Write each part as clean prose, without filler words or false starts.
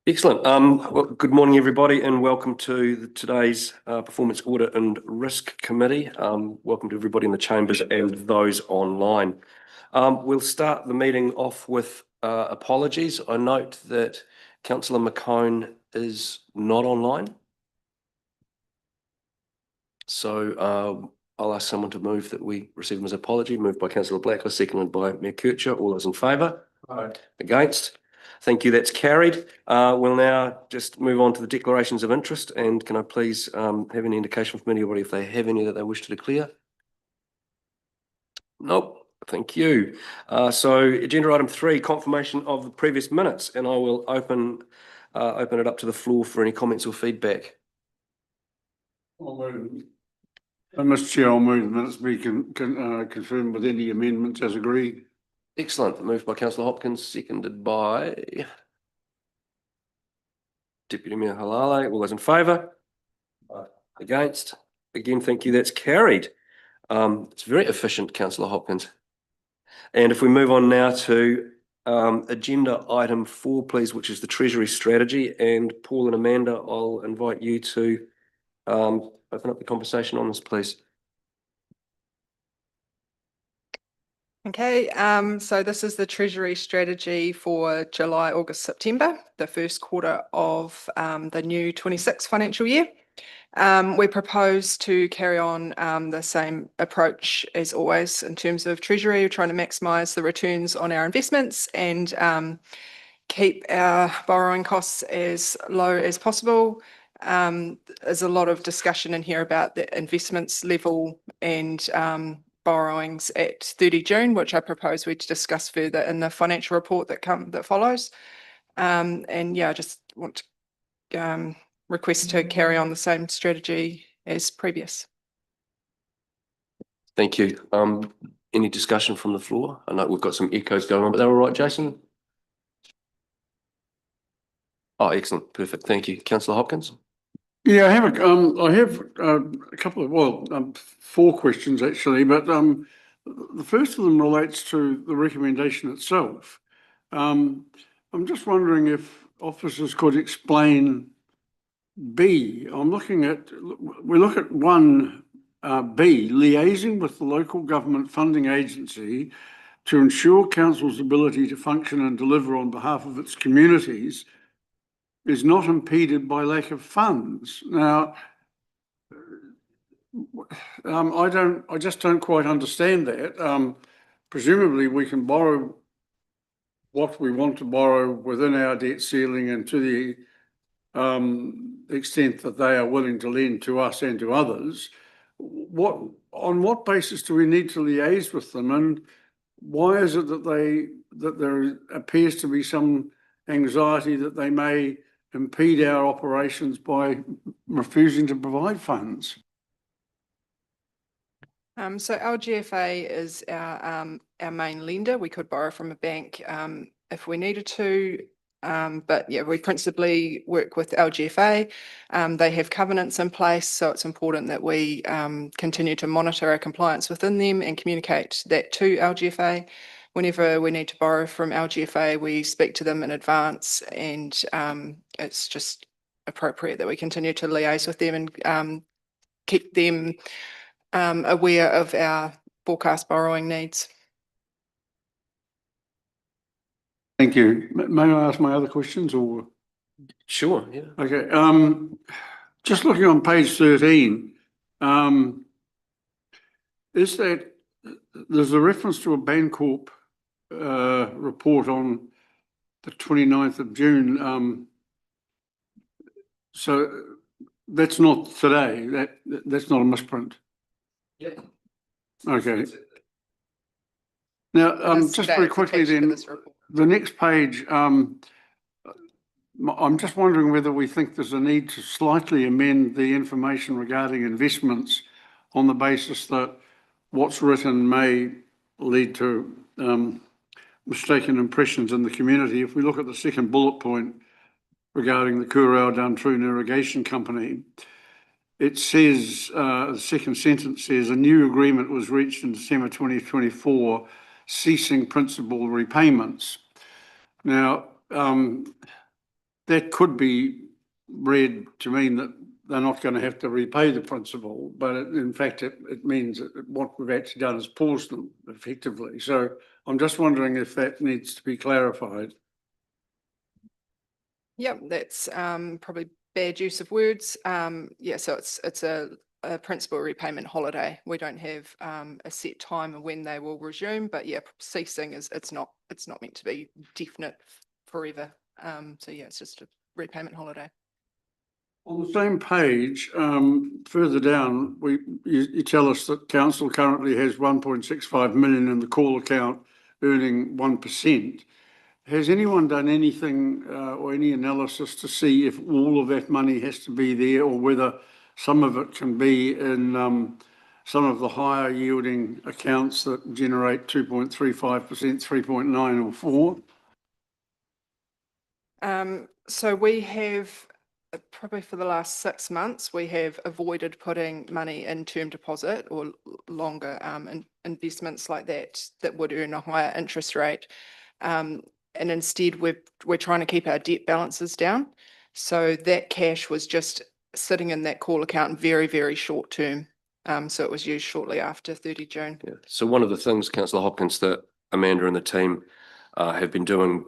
Excellent. Well, good morning, everybody, and welcome to today's Performance Audit and Risk Committee. Welcome to everybody in the chambers and those online. We'll start the meeting off with apologies. I note that Councillor McCone is not online. So I'll ask someone to move that we receive him as apology. Moved by Councillor Blacklist, seconded by Mayor Kircher. All those in favour? Aye. Against? Thank you, that's carried. We'll now just move on to the declarations of interest, and can I please have any indication from anybody if they have any that they wish to declare? Nope, thank you. So agenda item 3, confirmation of the previous minutes, and I will open it up to the floor for any comments or feedback. Mr. Chair, I'll move the minutes be confirmed with any amendments as agreed. Excellent. Moved by Councillor Hopkins, seconded by Deputy Mayor Halale. All those in favour? Against? Again, thank you. That's carried. It's very efficient, Councillor Hopkins. And if we move on now to agenda item 4, please, which is the Treasury strategy. And Paul and Amanda, I'll invite you to open up the conversation on this, please. Okay, so this is the Treasury strategy for July, August, September, the first quarter of the new 26 financial year. We propose to carry on the same approach as always in terms of Treasury. We're trying to maximise the returns on our investments and keep our borrowing costs as low as possible. There's a lot of discussion in here about the investments level and borrowings at 30 June, which I propose we discuss further in the financial report that follows. And yeah, I just want to request to carry on the same strategy as previous. Thank you. Any discussion from the floor? I know we've got some echoes going on, but they're all right, Jason? Oh, excellent. Perfect. Thank you. Councillor Hopkins? Yeah, I have a couple of, 4 questions actually, but the first of them relates to the recommendation itself. I'm just wondering if officers could explain B. We look at 1B, liaising with the local government funding agency to ensure council's ability to function and deliver on behalf of its communities is not impeded by lack of funds. Now, I just don't quite understand that. Presumably we can borrow what we want to borrow within our debt ceiling and to the extent that they are willing to lend to us and to others. On what basis do we need to liaise with them, and why is it that there appears to be some anxiety that they may impede our operations by refusing to provide funds? So LGFA is our main lender. We could borrow from a bank if we needed to, but yeah, we principally work with LGFA. They have covenants in place, so it's important that we continue to monitor our compliance within them and communicate that to LGFA. Whenever we need to borrow from LGFA, we speak to them in advance, and it's just appropriate that we continue to liaise with them and keep them aware of our forecast borrowing needs. Thank you. May I ask my other questions, or? Sure, yeah. Okay. Just looking on page 13, is that there's a reference to a Bancorp report on the 29th of June. So that's not today. That's not a misprint. Yeah. Okay. Now, just very quickly then, the next page, I'm just wondering whether we think there's a need to slightly amend the information regarding investments on the basis that what's written may lead to mistaken impressions in the community. If we look at the second bullet point regarding the Kurau Duntroon Irrigation Company, it says, the second sentence says, a new agreement was reached in December 2024, ceasing principal repayments. Now, that could be read to mean that they're not going to have to repay the principal, but in fact, it means that what we've actually done is pause them effectively. So I'm just wondering if that needs to be clarified. Yep, that's probably bad use of words. Yeah, so it's a principal repayment holiday. We don't have a set time of when they will resume, but yeah, ceasing is it's not meant to be definite forever. So yeah, it's just a repayment holiday. On the same page, further down, you tell us that council currently has 1.65 million in the call account, earning 1%. Has anyone done anything or any analysis to see if all of that money has to be there, or whether some of it can be in some of the higher yielding accounts that generate 2.35%, 3.9 or 4? So we have probably for the last 6 months, we have avoided putting money in term deposit or longer investments like that would earn a higher interest rate. And instead we're trying to keep our debt balances down. So that cash was just sitting in that call account very, very short term. So it was used shortly after 30 June. Yeah. So one of the things, Councillor Hopkins, that Amanda and the team have been doing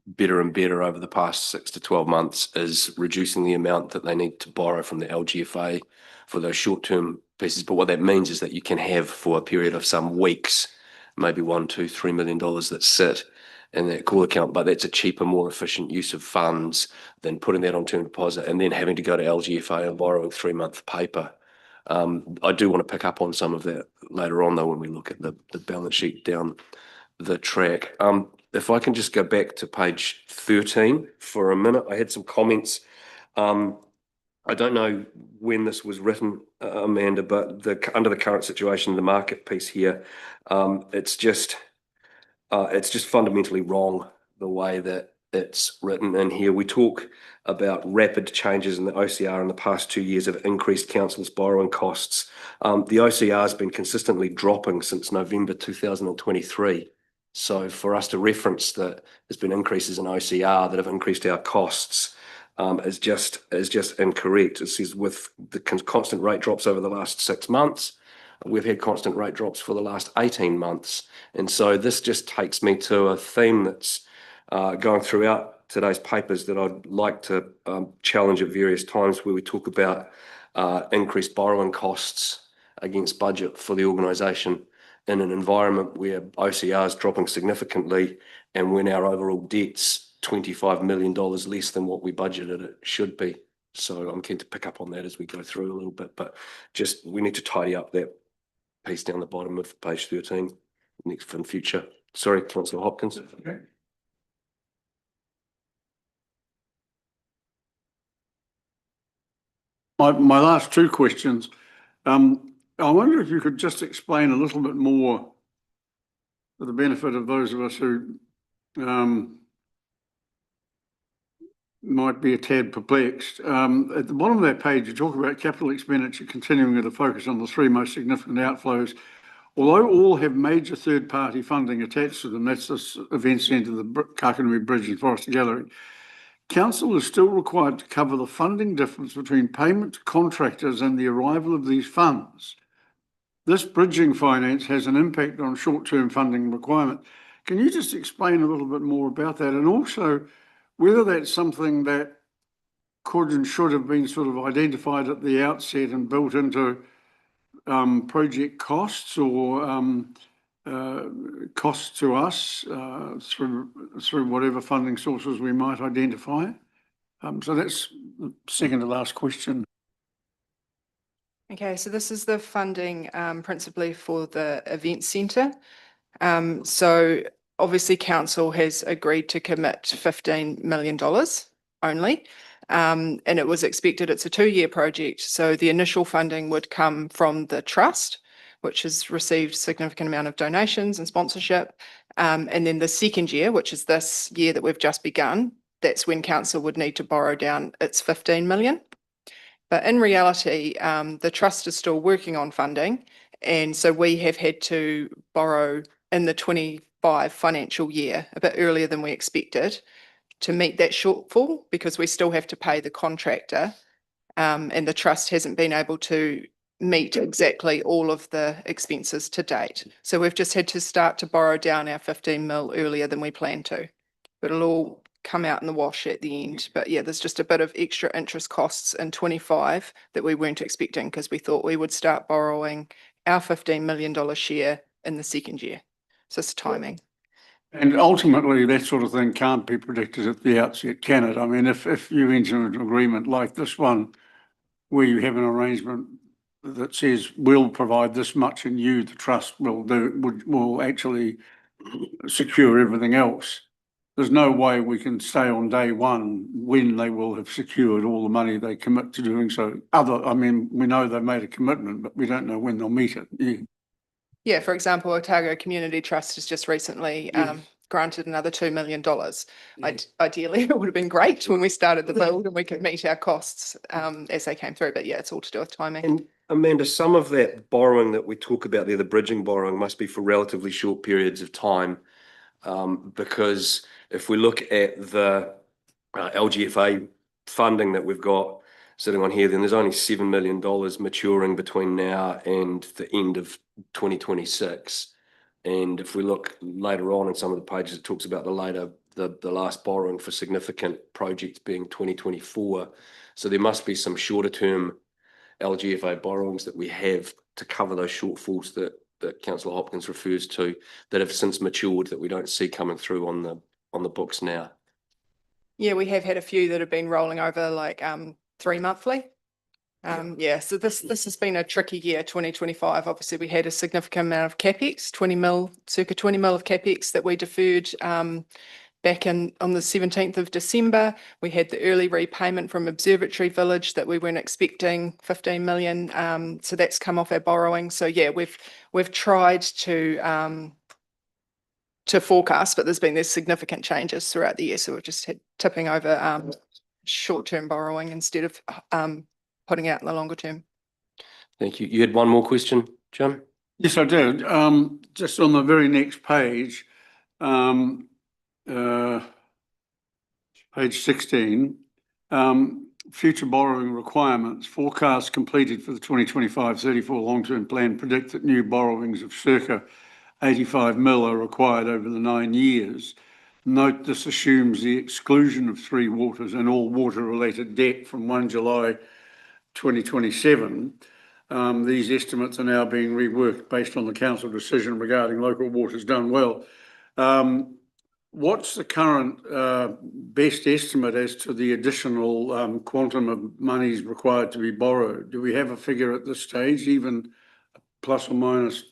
better and better over the past 6 to 12 months is reducing the amount that they need to borrow from the LGFA for those short-term pieces. But what that means is that you can have for a period of some weeks, maybe $1, $2, $3 million that sit in that call account, but that's a cheaper, more efficient use of funds than putting that on term deposit and then having to go to LGFA and borrowing 3-month paper. I do want to pick up on some of that later on, though, when we look at the balance sheet down the track. If I can just go back to page 13 for a minute, I had some comments. I don't know when this was written, Amanda, but under the current situation, the market piece here, it's just fundamentally wrong the way that it's written in here. We talk about rapid changes in the OCR in the past 2 years have increased council's borrowing costs. The OCR has been consistently dropping since November 2023. So for us to reference that there's been increases in OCR that have increased our costs is just incorrect. It says with the constant rate drops over the last 6 months, we've had constant rate drops for the last 18 months. And so this just takes me to a theme that's going throughout today's papers that I'd like to challenge at various times, where we talk about increased borrowing costs against budget for the organisation in an environment where OCR is dropping significantly and when our overall debt's $25 million less than what we budgeted it should be. So I'm keen to pick up on that as we go through a little bit, but just we need to tidy up that piece down the bottom of page 13 next for the future. Sorry, Councillor Hopkins. Okay. My last 2 questions. I wonder if you could just explain a little bit more for the benefit of those of us who might be a tad perplexed. At the bottom of that page, you talk about capital expenditure continuing with a focus on the 3 most significant outflows. Although all have major third-party funding attached to them, that's this event centre, the Kakanui Bridge and Forest Gallery, council is still required to cover the funding difference between payment to contractors and the arrival of these funds. This bridging finance has an impact on short-term funding requirement. Can you just explain a little bit more about that, and also whether that's something that could and should have been sort of identified at the outset and built into project costs or costs to us through whatever funding sources we might identify? So that's the second to last question. Okay, so this is the funding principally for the event centre. So obviously council has agreed to commit $15 million only. And it was expected it's a 2-year project. So the initial funding would come from the trust, which has received significant amount of donations and sponsorship. And then the second year, which is this year that we've just begun, that's when council would need to borrow down its 15 million. But in reality, the trust is still working on funding. And so we have had to borrow in the 25 financial year, a bit earlier than we expected, meet that shortfall because we still have to pay the contractor. And the trust hasn't been able to meet exactly all of the expenses to date. So we've just had to start to borrow down our 15 mil earlier than we planned to. But it'll all come out in the wash at the end. But yeah, there's just a bit of extra interest costs in 25 that we weren't expecting because we thought we would start borrowing our $15 million share in the second year. So it's timing. And ultimately, that sort of thing can't be predicted at the outset, can it? I mean, if you enter an agreement like this one, where you have an arrangement that says we'll provide this much and you, the trust, will actually secure everything else. There's no way we can say on day one when they will have secured all the money they commit to doing so. I mean, we know they've made a commitment, but we don't know when they'll meet it. Yeah. Yeah, for example, Otago Community Trust has just recently granted another $2 million. Ideally, it would have been great when we started the build and we could meet our costs as they came through. But yeah, it's all to do with timing. And Amanda, some of that borrowing that we talk about there, the bridging borrowing, must be for relatively short periods of time. Because if we look at the LGFA funding that we've got sitting on here, then there's only $7 million maturing between now and the end of 2026. And if we look later on in some of the pages, it talks about the last borrowing for significant projects being 2024. So there must be some shorter term LGFA borrowings that we have to cover those shortfalls that Councillor Hopkins refers to that have since matured that we don't see coming through on the books now. Yeah, we have had a few that have been rolling over like 3 monthly. Yeah, so this has been a tricky year, 2025. Obviously, we had a significant amount of capex, circa 20 mil of capex that we deferred back on the 17th of December. We had the early repayment from Observatory Village that we weren't expecting, 15 million. So that's come off our borrowing. So yeah, we've tried to forecast, but there's significant changes throughout the year. So we've just had tipping over short-term borrowing instead of putting out in the longer term. Thank you. You had one more question, Jim? Yes, I did. Just on the very next page, page 16, future borrowing requirements, forecasts completed for the 2025-34 long-term plan predict that new borrowings of circa 85 mil are required over the 9 years. Note this assumes the exclusion of Three Waters and all water-related debt from 1 July 2027. These estimates are now being reworked based on the council decision regarding local waters done well. What's the current best estimate as to the additional quantum of monies required to be borrowed? Do we have a figure at this stage, even plus or minus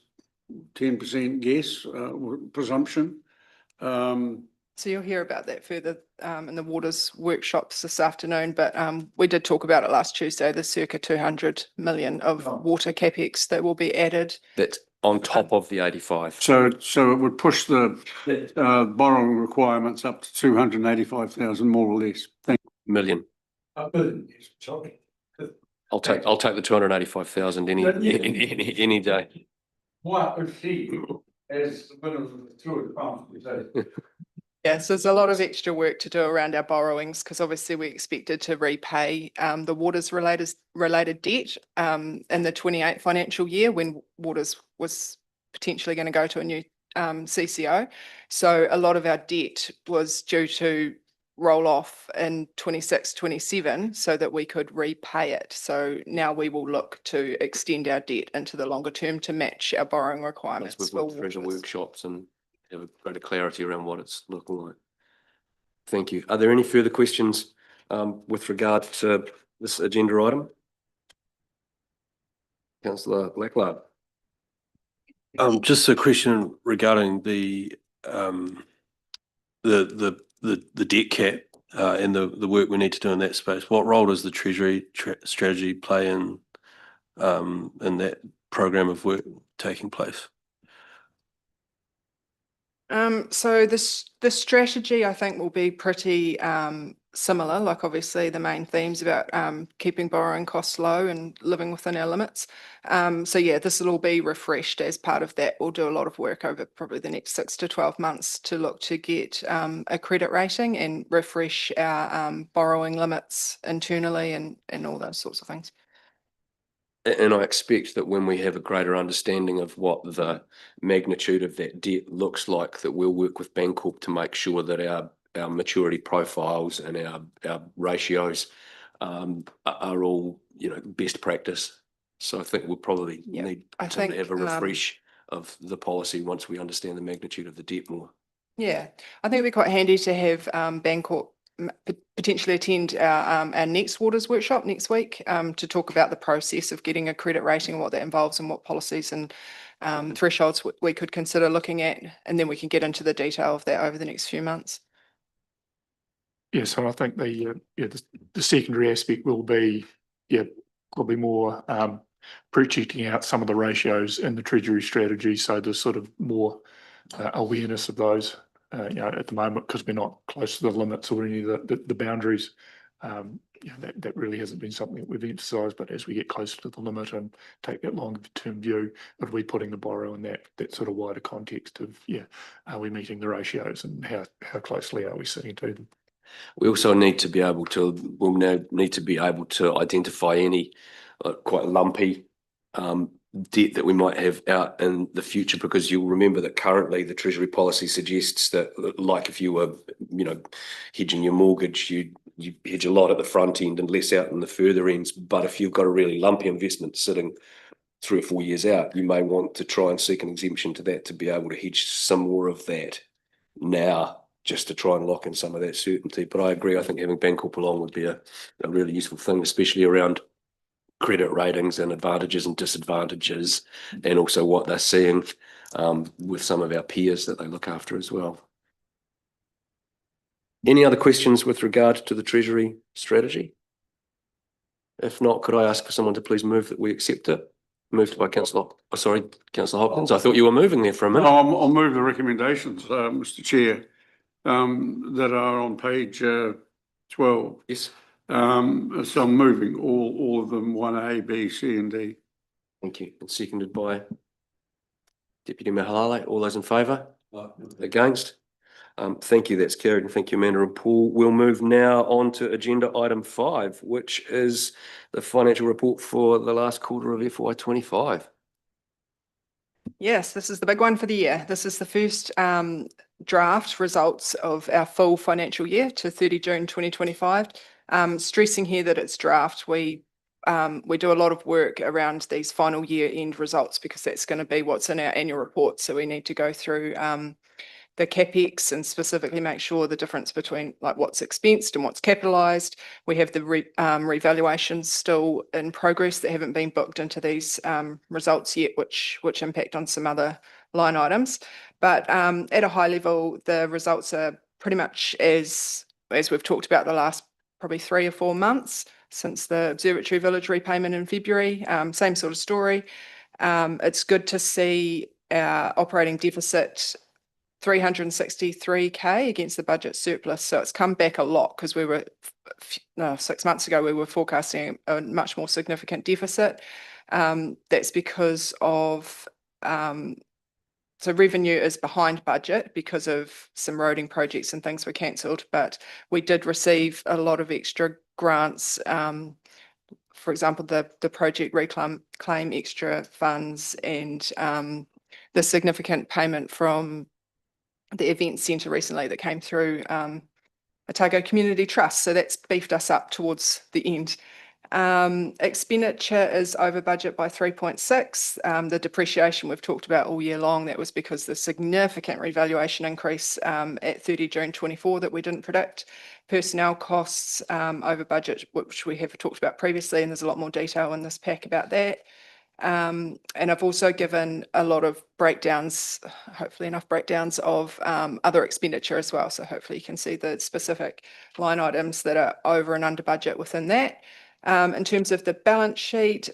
10% guess, presumption? So you'll hear about that further in the waters workshops this afternoon, but we did talk about it last Tuesday, the circa 200 million of water capex that will be added. That's on top of the 85. So it would push the borrowing requirements up to 285,000 more or less. Thank Million. Sorry. I'll take the 285,000 any day. What would she, as the winner of the Tour de France, we say? Yes, there's a lot of extra work to do around our borrowings because obviously we expected to repay the waters related debt in the 28th financial year when waters was potentially going to go to a new CCO. So a lot of our debt was due to roll off in 26, 27 so that we could repay it. So now we will look to extend our debt into the longer term to match our borrowing requirements. We've looked through the workshops and have a greater clarity around what it's looking like. Thank you. Are there any further questions with regard to this agenda item? Councillor Blacklard. Just a question regarding the debt cap and the work we need to do in that space. What role does the Treasury strategy play in that program of work taking place? So the strategy I think will be pretty similar. Like obviously the main themes about keeping borrowing costs low and living within our limits. So yeah, this will all be refreshed as part of that. We'll do a lot of work over probably the next 6 to 12 months to look to get a credit rating and refresh our borrowing limits internally and all those sorts of things. And I expect that when we have a greater understanding of what the magnitude of that debt looks like, that we'll work with Bancorp to make sure that our maturity profiles and our ratios are all, best practice. So I think we'll probably Yeah, need I to think, have a refresh of the policy once we understand the magnitude of the debt more. Yeah, I think it'd be quite handy to have Bancorp potentially attend our next waters workshop next week to talk about the process of getting a credit rating and what that involves and what policies and thresholds we could consider looking at, and then we can get into the detail of that over the next few months. Yeah, so I think the secondary aspect will be, probably more projecting out some of the ratios in the treasury strategy. So there's sort of more awareness of those, at the moment, because we're not close to the limits or any of the boundaries. That really hasn't been something that we've emphasised, but as we get closer to the limit and take that longer term view of we putting the borrow in that sort of wider context of, are we meeting the ratios and how closely are we sitting to them? We also need to be able to, we'll now need to be able to identify any quite lumpy debt that we might have out in the future, because you'll remember that currently the Treasury policy suggests that, like if you were, hedging your mortgage, you hedge a lot at the front end and less out in the further ends. But if you've got a really lumpy investment sitting 3 or 4 years out, you may want to try and seek an exemption to that to be able to hedge some more of that now, just to try and lock in some of that certainty. But I agree, I think having Bancorp along would be a really useful thing, especially around credit ratings and advantages and disadvantages, and also what they're seeing with some of our peers that they look after as well. Any other questions with regard to the Treasury strategy? If not, could I ask for someone to please move that we accept it? Moved by Councillor Hopkins. I thought you were moving there for a minute. No, I'll move the recommendations, Mr. Chair, that are on page 12. Yes. So I'm moving all of them, 1A, B, C, and D. Thank you. And seconded by Deputy Mayor Halale. All those in favour? Against? Thank you. That's carried. And thank you, Amanda and Paul. We'll move now on to agenda item 5, which is the financial report for the last quarter of FY25. Yes, this is the big one for the year. This is the first draft results of our full financial year to 30 June 2025. Stressing here that it's draft. We do a lot of work around these final year end results because that's going to be what's in our annual report. So we need to go through the CapEx and specifically make sure the difference between like what's expensed and what's capitalised. We have the revaluations still in progress that haven't been booked into these results yet, which impact on some other line items. But at a high level, the results are pretty much as we've talked about the last probably 3 or 4 months since the Observatory Village repayment in February. Same sort of story. It's good to see our operating deficit 363k against the budget surplus. So it's come back a lot because we were 6 months ago, we were forecasting a much more significant deficit. That's because of so revenue is behind budget because of some roading projects and things were cancelled, but we did receive a lot of extra grants. For example, the project reclaim extra funds and the significant payment from the event centre recently that came through Otago Community Trust. So that's beefed us up towards the end. Expenditure is over budget by 3.6. The depreciation we've talked about all year long, that was because the significant revaluation increase at 30 June 24 that we didn't predict. Personnel costs over budget, which we have talked about previously, and there's a lot more detail in this pack about that. And I've also given a lot of breakdowns, hopefully enough breakdowns of other expenditure as well. So hopefully you can see the specific line items that are over and under budget within that. In terms of the balance sheet,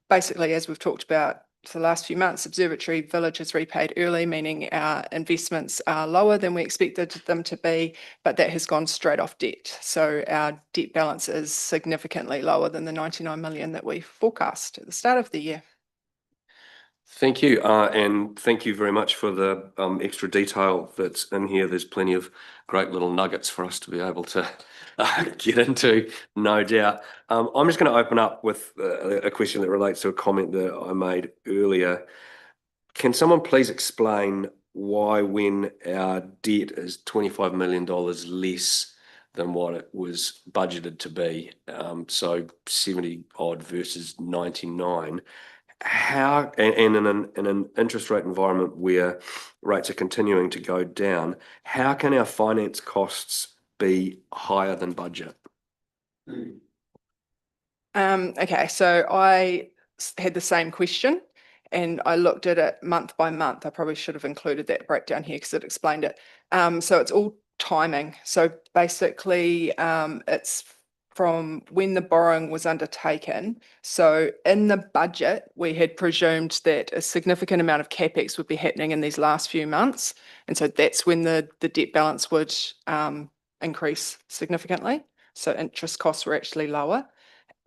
basically, as we've talked about for the last few months, Observatory Village has repaid early, meaning our investments are lower than we expected them to be, but that has gone straight off debt. So our debt balance is significantly lower than the 99 million that we forecast at the start of the year. Thank you, and thank you very much for the extra detail that's in here. There's plenty of great little nuggets for us to be able to get into, no doubt. I'm just going to open up with a question that relates to a comment that I made earlier. Can someone please explain why, when our debt is $25 million less than what it was budgeted to be, so 70 odd versus 99, how, and in an interest rate environment where rates are continuing to go down, how can our finance costs be higher than budget? Okay, so I had the same question and I looked at it month by month. I probably should have included that breakdown here because it explained it. So it's all timing. So basically, it's from when the borrowing was undertaken. So in the budget, we had presumed that a significant amount of capex would be happening in these last few months. And so that's when the debt balance would increase significantly. So interest costs were actually lower.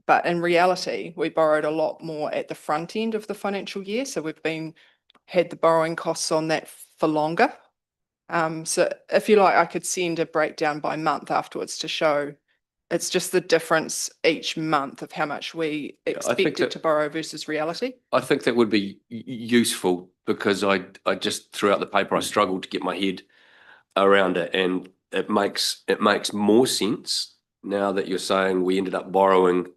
But in reality, we borrowed a lot more at the front end of the financial year. So we've had the borrowing costs on that for longer. So if you like, I could send a breakdown by month afterwards to show it's just the difference each month of how much we expected to borrow versus reality. I think that would be useful because I just throughout the paper I struggled to get my head around it, and it makes more sense now that you're saying we ended up borrowing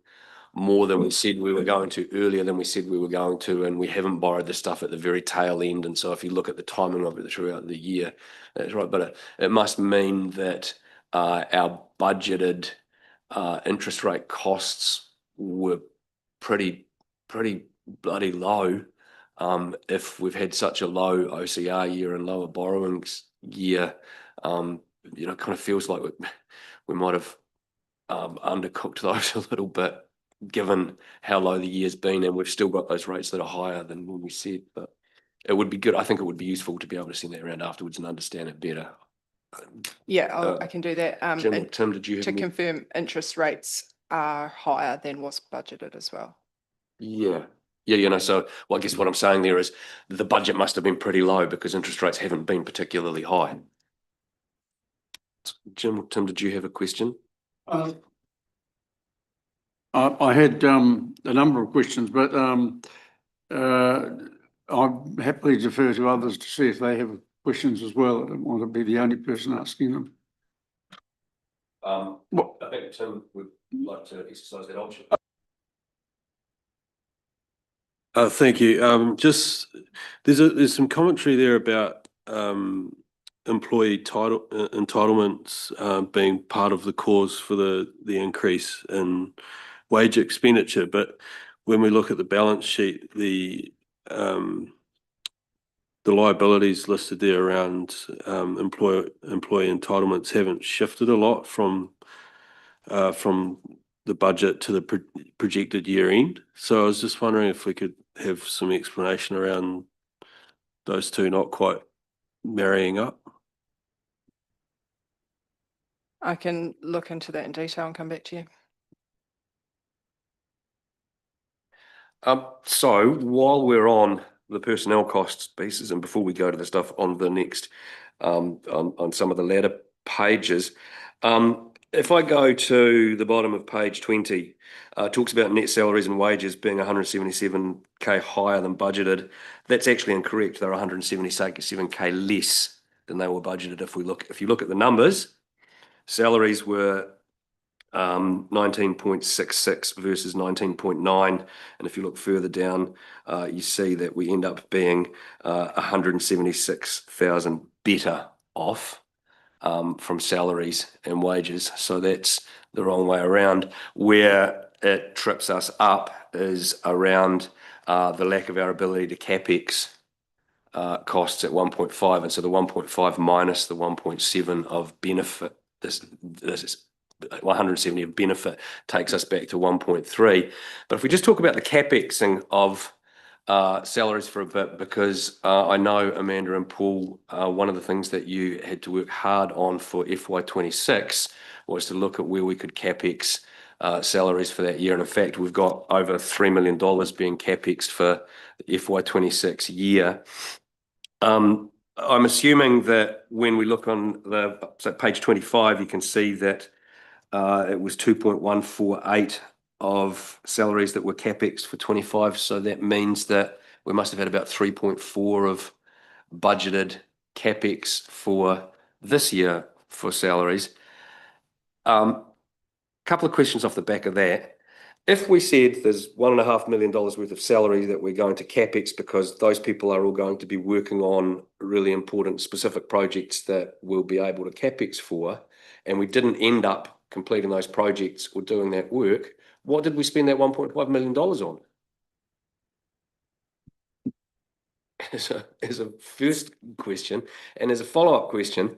more than we said we were going to, earlier than we said we were going to, and we haven't borrowed the stuff at the very tail end. And so if you look at the timing of it throughout the year, that's right. But it must mean that our budgeted interest rate costs were pretty bloody low. If we've had such a low OCR year and lower borrowings year, kind of feels like we might have undercooked those a little bit, given how low the year's been, and we've still got those rates that are higher than when we said. But it would be good. I think it would be useful to be able to send that around afterwards and understand it better. Yeah, I can do that. Tim, did you have to confirm interest rates are higher than was budgeted as well? Yeah. So I guess what I'm saying there is the budget must have been pretty low because interest rates haven't been particularly high. Tim, did you have a question? I had a number of questions, but I'll happily defer to others to see if they have questions as well. I don't want to be the only person asking them. I think Tim would like to exercise that option. Thank you. Just there's some commentary there about employee entitlements being part of the cause for the increase in wage expenditure, but when we look at the balance sheet, the liabilities listed there around employee entitlements haven't shifted a lot from the budget to the projected year end. So I was just wondering if we could have some explanation around those two not quite marrying up. I can look into that in detail and come back to you. So while we're on the personnel costs pieces, and before we go to the stuff on the next, on some of the latter pages, if I go to the bottom of page 20, talks about net salaries and wages being 177k higher than budgeted. That's actually incorrect. They're 177k less than they were budgeted. If you look at the numbers, salaries were 19.66 versus 19.9, and if you look further down, you see that we end up being 176,000 better off from salaries and wages. So that's the wrong way around. Where it trips us up is around the lack of our ability to capex costs at 1.5, and so the 1.5 minus the 1.7 of benefit, this is 170 of benefit takes us back to 1.3. But if we just talk about the capexing of salaries for a bit because I know Amanda and Paul, one of the things that you had to work hard on for FY26 was to look at where we could capex salaries for that year. And in fact, we've got over $3 million being capex for the FY26 year. I'm assuming that when we look on page 25, you can see that it was 2.148 of salaries that were capex for 25. So that means that we must have had about 3.4 of budgeted capex for this year for salaries. Couple of questions off the back of that. If we said there's $1.5 million worth of salary that we're going to capex because those people are all going to be working on really important specific projects that we'll be able to capex for, and we didn't end up completing those projects or doing that work, what did we spend that $1.5 million on? As a first question, and as a follow-up question,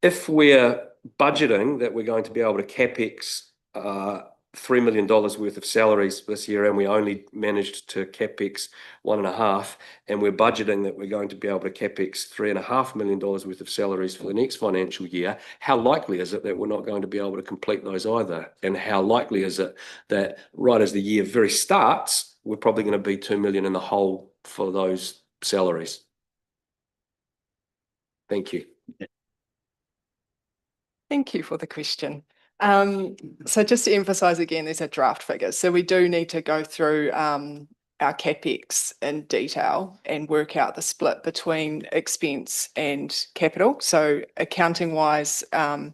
if we're budgeting that we're going to be able to capex $3 million worth of salaries this year, and we only managed to capex 1.5, and we're budgeting that we're going to be able to capex $3.5 million worth of salaries for the next financial year, how likely is it that we're not going to be able to complete those either? And how likely is it that right as the year very starts, we're probably going to be 2 million in the hole for those salaries? Thank you. Thank you for the question. So just to emphasize again, these are draft figures. So we do need to go through our capex in detail and work out the split between expense and capital. So accounting wise, the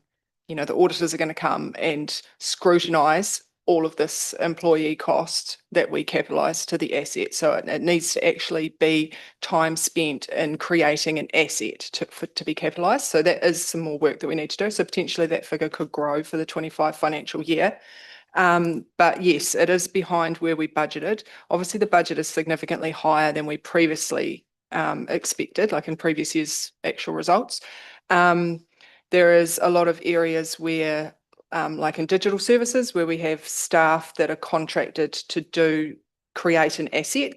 auditors are going to come and scrutinize all of this employee cost that we capitalize to the asset. So it needs to actually be time spent in creating an asset to be capitalized. So that is some more work that we need to do. So potentially that figure could grow for the 25 financial year. But yes, it is behind where we budgeted. Obviously, the budget is significantly higher than we previously expected, like in previous year's actual results. There is a lot of areas where like in digital services, where we have staff that are contracted to create an asset,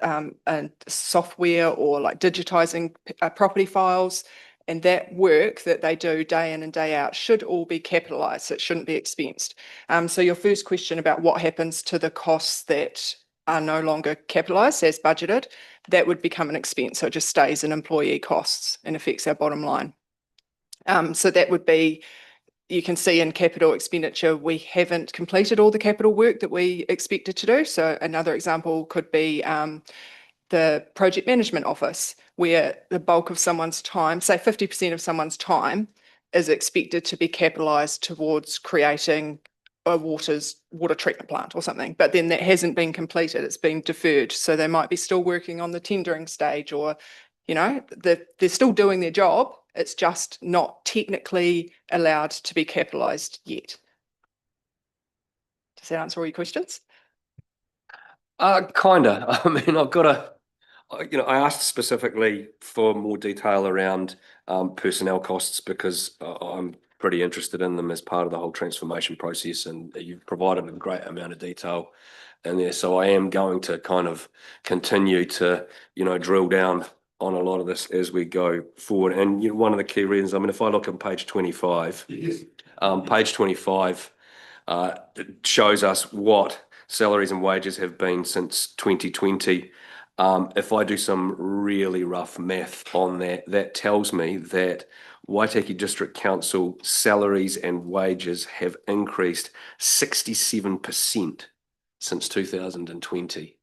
and software or like digitizing property files, and that work that they do day in and day out should all be capitalized. So it shouldn't be expensed. So your first question about what happens to the costs that are no longer capitalized as budgeted, that would become an expense. So it just stays in employee costs and affects our bottom line. So that would be, you can see in capital expenditure, we haven't completed all the capital work that we expected to do. So another example could be the project management office, where the bulk of someone's time, say 50% of someone's time, is expected to be capitalized towards creating a water treatment plant or something. But then that hasn't been completed, it's been deferred. So they might be still working on the tendering stage, or they're still doing their job. It's just not technically allowed to be capitalized yet. Does that answer all your questions? Kinda. I mean, I asked specifically for more detail around personnel costs because I'm pretty interested in them as part of the whole transformation process, and you've provided a great amount of detail in there. So I am going to kind of continue to, drill down on a lot of this as we go forward. And one of the key reasons, I mean, if I look at page 25, page 25 it shows us what salaries and wages have been since 2020. If I do some really rough math on that, that tells me that Waitaki District Council salaries and wages have increased 67% since 2020.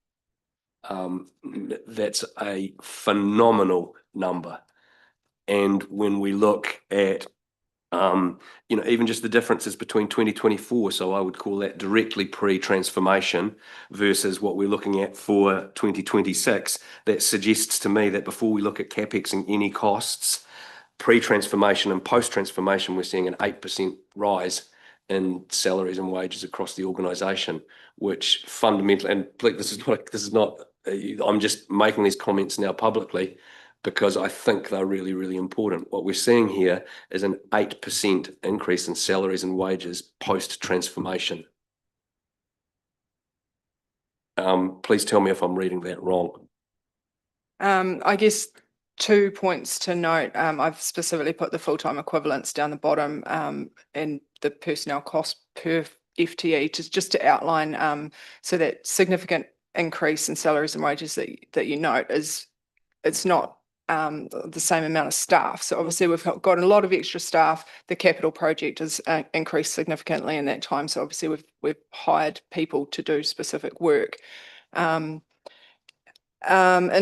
That's a phenomenal number. And when we look at, even just the differences between 2024, so I would call that directly pre-transformation versus what we're looking at for 2026, that suggests to me that before we look at capex and any costs, pre-transformation and post-transformation, we're seeing an 8% rise in salaries and wages across the organisation, which fundamentally, and this is not, I'm just making these comments now publicly because I think they're really, really important. What we're seeing here is an 8% increase in salaries and wages post-transformation. Please tell me if I'm reading that wrong. I guess 2 points to note. I've specifically put the full-time equivalents down the bottom, and the personnel cost per FTE just to outline, so that significant increase in salaries and wages that you note it's not the same amount of staff. So obviously we've got a lot of extra staff. The capital project has increased significantly in that time. So obviously we've hired people to do specific work. In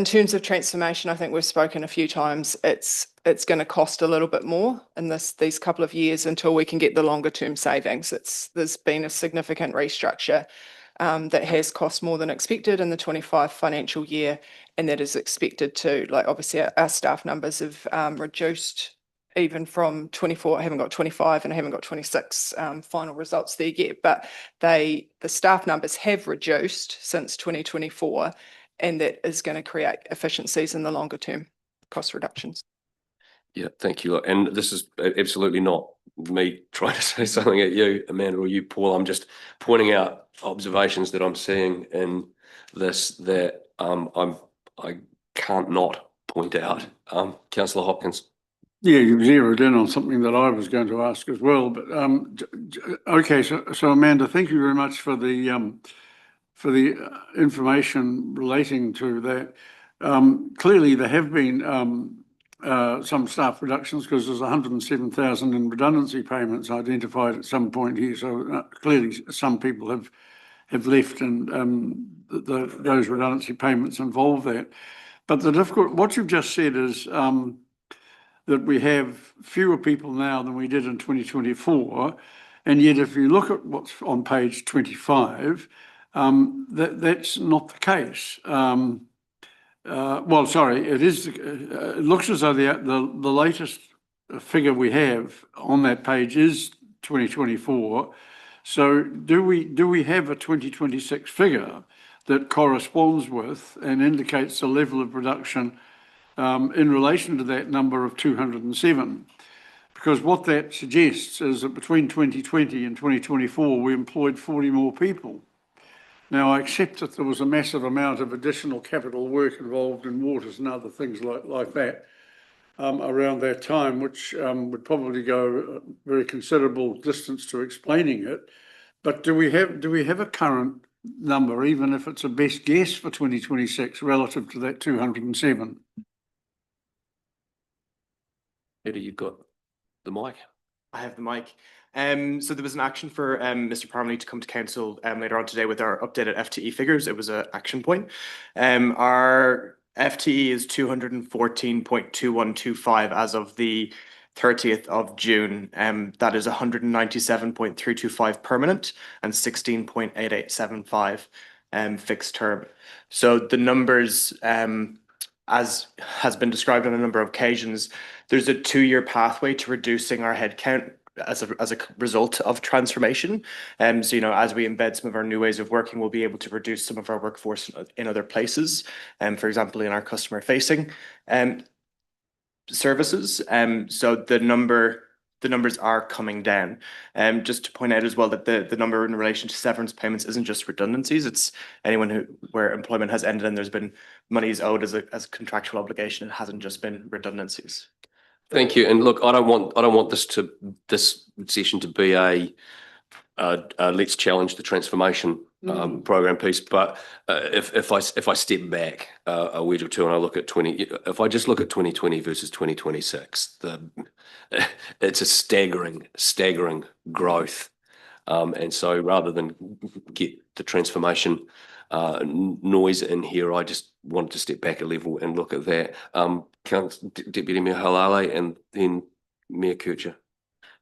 terms of transformation, I think we've spoken a few times. It's going to cost a little bit more in these couple of years until we can get the longer term savings. There's been a significant restructure that has cost more than expected in the 25 financial year, and that is expected to, like, obviously our staff numbers have reduced even from 24. I haven't got 25 and I haven't got 26 final results there yet, but the staff numbers have reduced since 2024, and that is going to create efficiencies in the longer term cost reductions. Yeah, thank you. And this is absolutely not me trying to say something at you, Amanda, or you, Paul. I'm just pointing out observations that I'm seeing in this that I can't not point out. Councillor Hopkins. Yeah, you've zeroed in on something that I was going to ask as well, but okay, so Amanda, thank you very much for the information relating to that. Clearly, there have been some staff reductions because there's 107,000 in redundancy payments identified at some point here. So clearly, some people have left, and those redundancy payments involve that. But what you've just said is that we have fewer people now than we did in 2024, and yet if you look at what's on page 25. That's not the case. Well, sorry, it is. It looks as though the latest figure we have on that page is 2024. So do we have a 2026 figure that corresponds with and indicates the level of production in relation to that number of 207? Because what that suggests is that between 2020 and 2024, we employed 40 more people. Now, I accept that there was a massive amount of additional capital work involved in waters and other things like that around that time, which would probably go a very considerable distance to explaining it. But do we have a current number, even if it's a best guess for 2026 relative to that 207? Peter, you've got the mic. I have the mic. So there was an action for Mr. Parmley to come to council later on today with our updated FTE figures. It was an action point. Our FTE is 214.2125 as of the 30th of June. That is 197.325 permanent and 16.8875 fixed term. So the numbers, as has been described on a number of occasions, there's a 2-year pathway to reducing our headcount as a result of transformation. So, as we embed some of our new ways of working, we'll be able to reduce some of our workforce in other places, for example, in our customer facing services. So the numbers are coming down. Just to point out as well that the number in relation to severance payments isn't just redundancies. It's anyone where employment has ended and there's been monies owed as a contractual obligation. It hasn't just been redundancies. Thank you. And look, I don't want this session to be a let's challenge the transformation program piece. But if I step back a wedge or two and I look at if I just look at 2020 versus 2026, it's a staggering growth. And so rather than get the transformation noise in here, I just wanted to step back a level and look at that. Deputy Mayor Halale and then Mayor Kircher.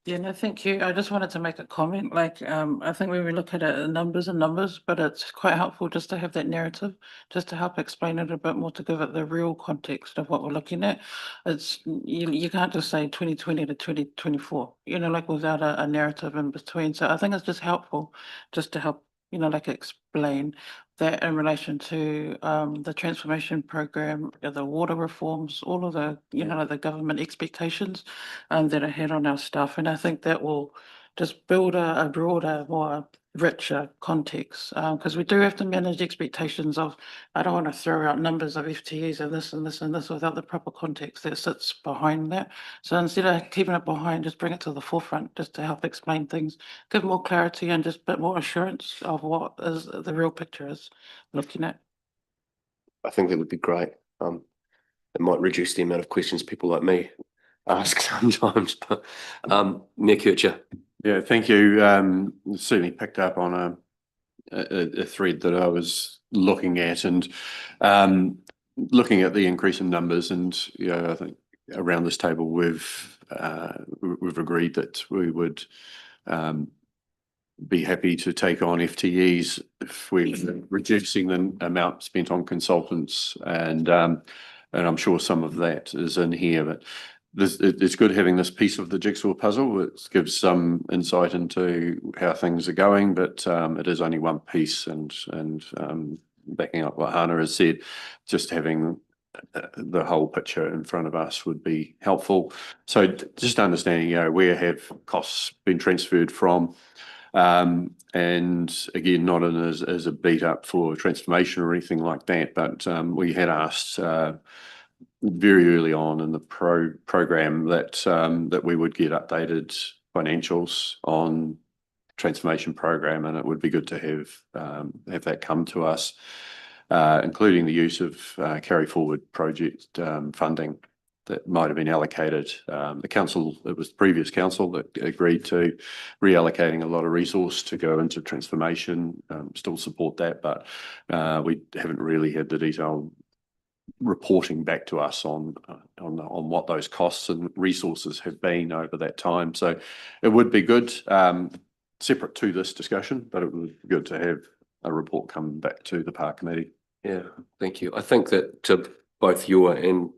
Yeah, no, thank you. I just wanted to make a comment. Like, I think when we look at it, numbers and numbers, but it's quite helpful just to have that narrative, just to help explain it a bit more, to give it the real context of what we're looking at. It's you can't just say 2020 to 2024, like without a narrative in between. So I think it's just helpful just to help, like explain that in relation to the transformation program, the water reforms, all of the, like the government expectations that are had on our staff. And I think that will just build a broader, more richer context, because we do have to manage expectations of, I don't want to throw out numbers of FTEs and this and this and this without the proper context that sits behind that. So instead of keeping it behind, just bring it to the forefront, just to help explain things, give more clarity and just a bit more assurance of what is the real picture is looking at. I think that would be great. It might reduce the amount of questions people like me ask sometimes, but Mayor Kircher. Yeah, thank you. Certainly picked up on a thread that I was looking at, and looking at the increase in numbers, and I think around this table we've agreed that we would be happy to take on FTEs if we're reducing the amount spent on consultants, and I'm sure some of that is in here, but it's good having this piece of the jigsaw puzzle. It gives some insight into how things are going, but it is only one piece, and backing up what Hannah has said, just having the whole picture in front of us would be helpful. So just understanding, where have costs been transferred from, and again, not in as a beat up for transformation or anything like that, but we had asked very early on in the program that we would get updated financials on transformation program, and it would be good to have that come to us, including the use of carry forward project funding that might have been allocated. The council, it was the previous council that agreed to reallocating a lot of resource to go into transformation. Still support that, but we haven't really had the detailed reporting back to us on what those costs and resources have been over that time. So it would be good, separate to this discussion, but it would be good to have a report come back to the park committee. Yeah, thank you. I think that to both your and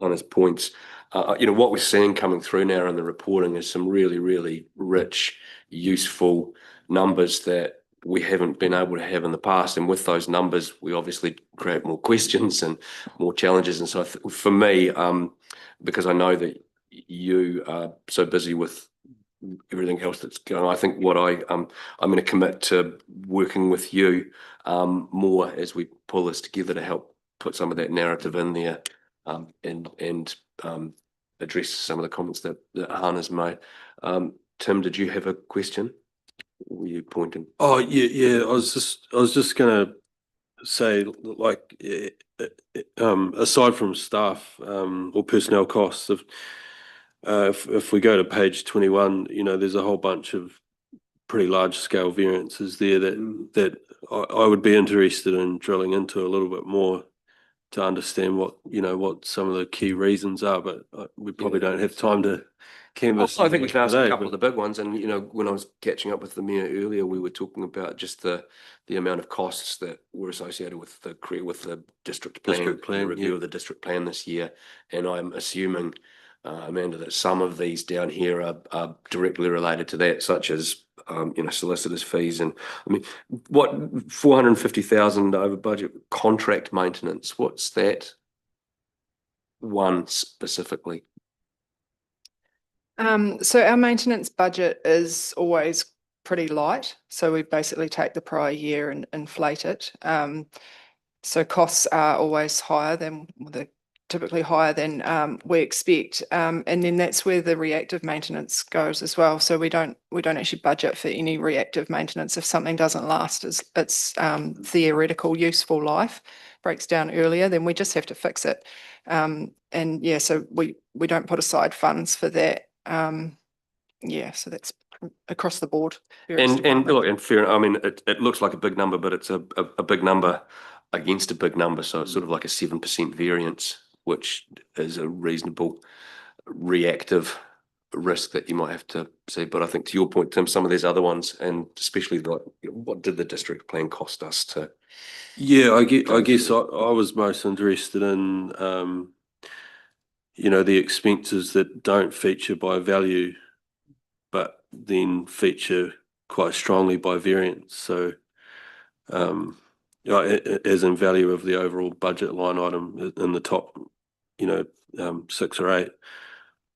Hannah's points, what we're seeing coming through now in the reporting is some really, really rich, useful numbers that we haven't been able to have in the past. And with those numbers, we obviously create more questions and more challenges. And so for me, because I know that you are so busy with everything else that's going on, I think what I'm going to commit to working with you more as we pull this together to help put some of that narrative in there, and address some of the comments that Hannah's made. Tim, did you have a question? Were you pointing? Oh yeah. I was just gonna say, like, aside from staff or personnel costs, if we go to page 21, there's a whole bunch of pretty large scale variances there that I would be interested in drilling into a little bit more to understand what some of the key reasons are, but we probably don't have time to canvas. I think we can ask today, a couple of the big ones. And, when I was catching up with the mayor earlier, we were talking about just the amount of costs that were associated with the district plan, review yeah. of the district plan this year. And I'm assuming, Amanda, that some of these down here are directly related to that, such as solicitors' fees. And I mean, what 450,000 over budget contract maintenance? What's that one specifically? So our maintenance budget is always pretty light. So we basically take the prior year and inflate it. So costs are always higher than typically higher than we expect, and then that's where the reactive maintenance goes as well. So we don't actually budget for any reactive maintenance if something doesn't last its theoretical useful life, breaks down earlier, then we just have to fix it. And yeah, so we don't put aside funds for that. Yeah, so that's across the board. And look, and fair, I mean, it looks like a big number, but it's a big number against a big number. So it's sort of like a 7% variance, which is a reasonable reactive risk that you might have to see. But I think to your point, Tim, some of these other ones, and especially like, what did the district plan cost us to? Yeah, I guess I was most interested in, the expenses that don't feature by value, but then feature quite strongly by variance. So, as in value of the overall budget line item in the top, 6 or 8,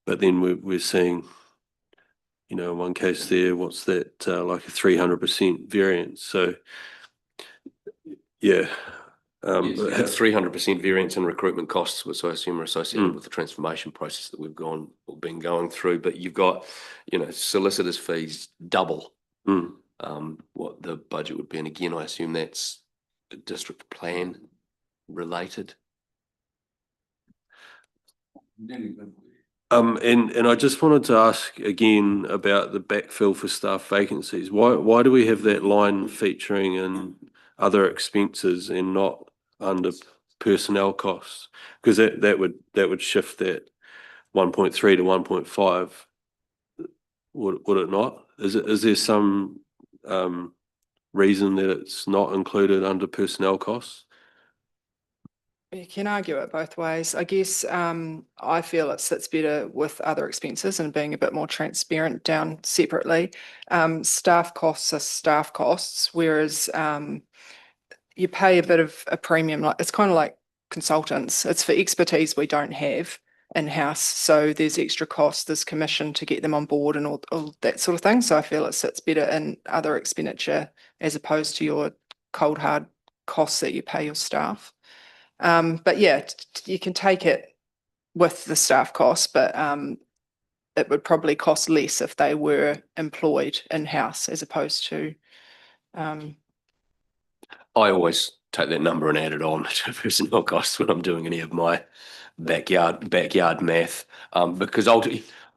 but then we're seeing you know, in one case there, what's that, like a 300% variance, so. Yeah. Yes, 300% variance in recruitment costs, which I assume are associated with the transformation process that we've been going through. But you've got, you know, solicitors' fees double what the budget would be. And again, I assume that's district plan related. And I just wanted to ask again about the backfill for staff vacancies. Why do we have that line featuring in other expenses and not under personnel costs? Because that would shift that 1.3 to 1.5. Would it not? Is there some reason that it's not included under personnel costs? You can argue it both ways. I guess I feel it sits better with other expenses and being a bit more transparent down separately. Staff costs are staff costs, whereas you pay a bit of a premium. Like it's kind of like consultants. It's for expertise we don't have in-house. So there's extra cost, there's commission to get them on board and all that sort of thing. So I feel it sits better in other expenditure as opposed to your cold hard costs that you pay your staff. But yeah, you can take it with the staff costs, but it would probably cost less if they were employed in-house as opposed to. I always take that number and add it on to personnel costs when I'm doing any of my backyard math, because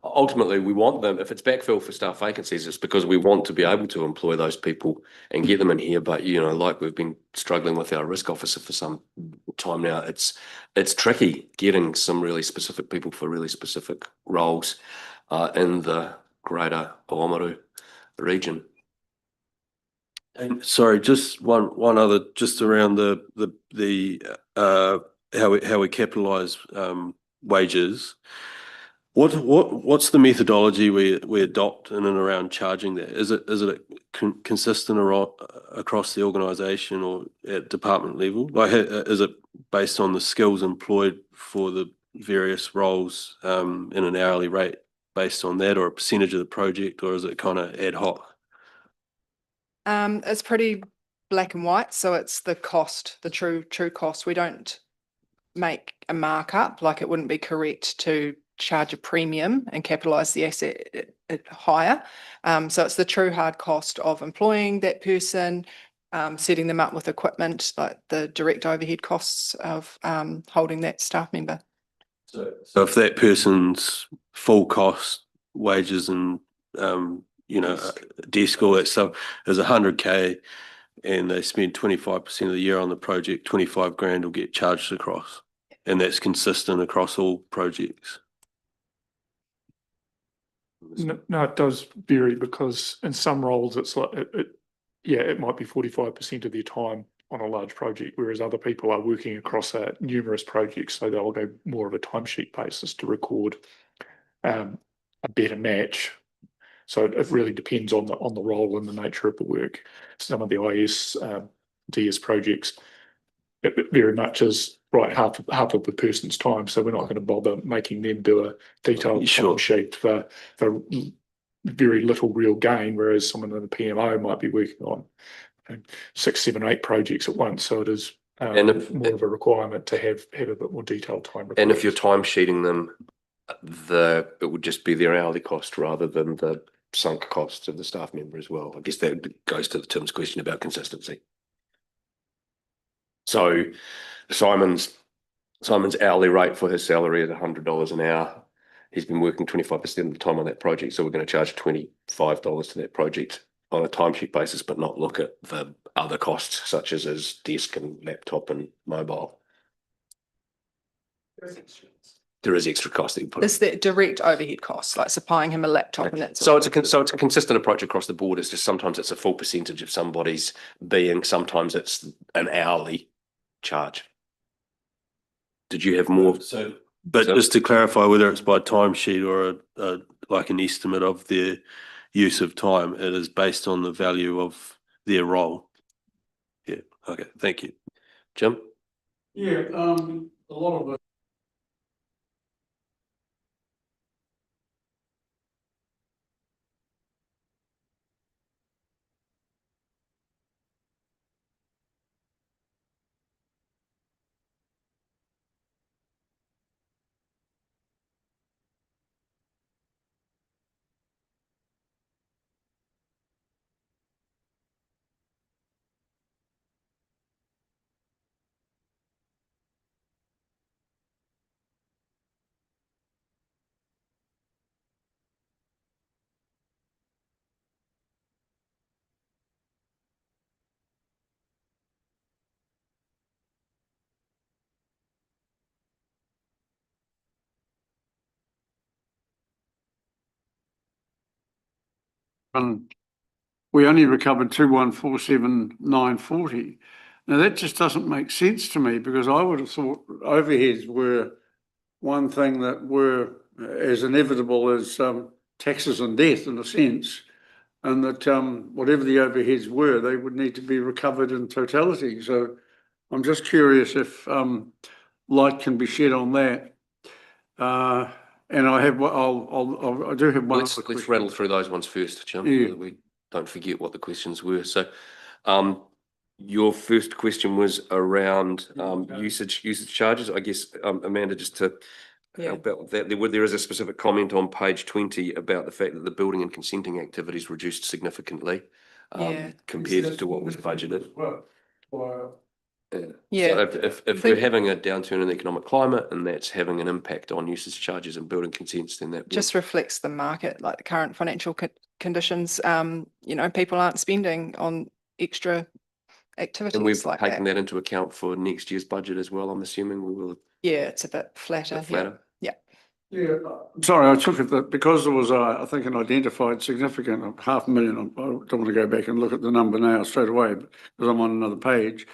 ultimately we want them. If it's backfill for staff vacancies, it's because we want to be able to employ those people and get them in here. But you know, like we've been struggling with our risk officer for some time now, it's tricky getting some really specific people for really specific roles in the greater Oamaru region. And sorry, just one other, just around the how we capitalise wages. What's the methodology we adopt in and around charging that? Is it consistent across the organisation or at department level? Like, is it based on the skills employed for the various roles in an hourly rate based on that, or a percentage of the project, or is it kind of ad hoc? It's pretty black and white. So it's the cost, the true cost. We don't make a markup. Like it wouldn't be correct to charge a premium and capitalize the asset higher. So it's the true hard cost of employing that person, setting them up with equipment, like the direct overhead costs of holding that staff member. So if that person's full cost wages and you know, desk, all that stuff is 100K, and they spend 25% of the year on the project, 25 grand will get charged across, and that's consistent across all projects. No, it does vary because in some roles it's like it might be 45% of their time on a large project, whereas other people are working across numerous projects, so they'll go more of a timesheet basis to record a better match. So it really depends on the role and the nature of the work. Some of the IS DS projects, it very much is right half of the person's time. So we're not going to bother making them do a detailed time sheet for very little real gain, whereas someone in the PMO might be working on 6, 7, 8 projects at once. So it is more of a requirement to have a bit more detailed time. And if you're time sheeting them, it would just be their hourly cost rather than the sunk costs of the staff member as well. I guess that goes to Tim's question about consistency. So Simon's hourly rate for his salary is $100 an hour. He's been working 25% of the time on that project, so we're going to charge $25 to that project on a timesheet basis, but not look at the other costs such as his desk and laptop and mobile. There is extra cost that you put. Is that direct overhead costs, like supplying him a laptop and that's so it's a consistent approach across the board. It's just sometimes it's a full percentage of somebody's being, sometimes it's an hourly charge. Did you have more? But just to clarify, whether it's by timesheet or like an estimate of their use of time, it is based on the value of their role. Yeah. Okay. Thank you, Jim. Yeah, a lot of it. we only recovered 2,147,940. Now that just doesn't make sense to me, because I would have thought overheads were one thing that were as inevitable as taxes and death in a sense, and that whatever the overheads were, they would need to be recovered in totality. So I'm just curious if light can be shed on that. And I have, I do have one other Let's question. rattle through those ones first, Jim, so Yeah. that we don't forget what the questions were. So, your first question was around usage charges. I guess, Amanda, just to Yeah. help out with that, there is a specific comment on page 20 about the fact that the building and consenting activities reduced significantly Yeah. compared to what was budgeted. Yeah. So if we're having a downturn in the economic climate and that's having an impact on usage charges and building consents, then that Just reflects the market, like the current financial conditions. You know, people aren't spending on extra and we've activities like taken that. that into account for next year's budget as well. I'm assuming we will Yeah, it's a bit flatter. bit flatter. Yeah. Yeah, sorry, I took it that because there was, I think, an identified significant of 500,000, I don't want to go back and look at the number now straight away, because I'm on another page.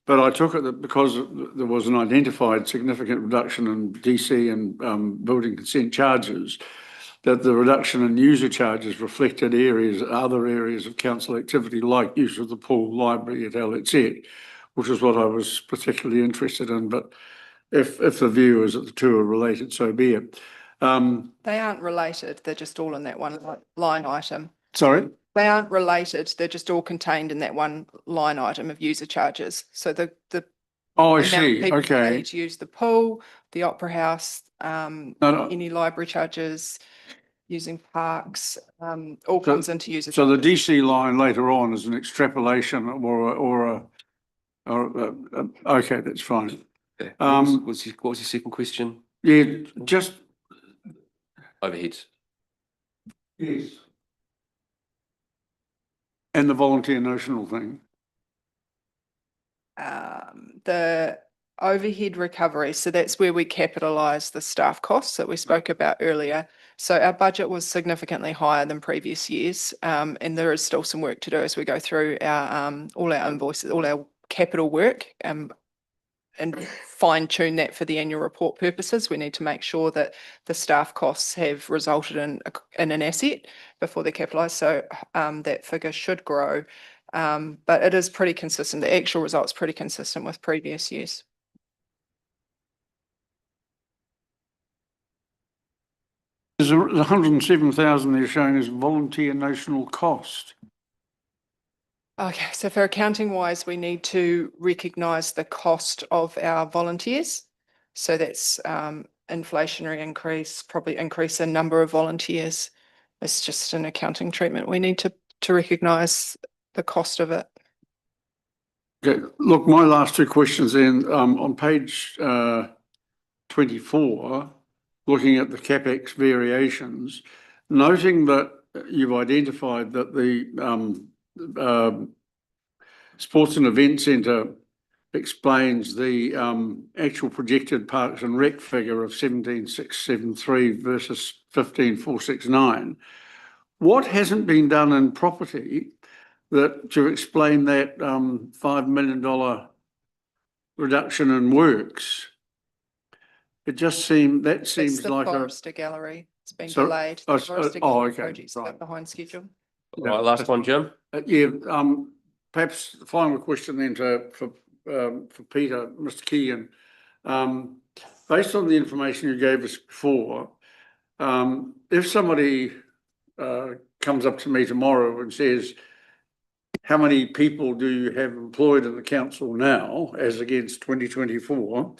But I took it that because there was an identified significant reduction in DC and building consent charges, that the reduction in user charges reflected other areas of council activity, like use of the pool, library, etc., which is what I was particularly interested in. But if the view is that the two are related, so be it. They aren't related. They're just all in that one line item. Sorry? They aren't related. They're just all contained in that one line item of user charges. So the Oh, I amount of see. people Okay. paying to use the pool, the opera house, no. any library charges, using parks, all comes into user So the charges. DC line later on is an extrapolation okay, that's fine. Okay. What was your second question? Yeah, just, Overheads. yes. And the volunteer notional thing. The overhead recovery, so that's where we capitalise the staff costs that we spoke about earlier. So our budget was significantly higher than previous years, and there is still some work to do as we go through our all our invoices, all our capital work, and fine tune that for the annual report purposes. We need to make sure that the staff costs have resulted in an asset before they're capitalised. So that figure should grow. But it is pretty consistent. The actual result's pretty consistent with previous years. There's 107,000 they're showing as volunteer notional cost. Okay, so for accounting wise, we need to recognise the cost of our volunteers. So that's inflationary increase, probably increase in number of volunteers. It's just an accounting treatment. We need to recognise the cost of it. Okay, look, my last two questions then, on page 24, looking at the CapEx variations, noting that you've identified that the Sports and Event Centre explains the actual projected Parks and Rec figure of 17,673 versus 15,469. What hasn't been done in property to explain that $5 million reduction in works? It just seems It's the like Forester Gallery. It's been So- delayed. oh, The Forester oh, Gallery okay, project's a bit right. behind schedule. All right, last one, Jim. yeah. Perhaps the final question then for Peter, Mr. Keegan. Based on the information you gave us before, if somebody comes up to me tomorrow and says, how many people do you have employed in the council now as against 2024?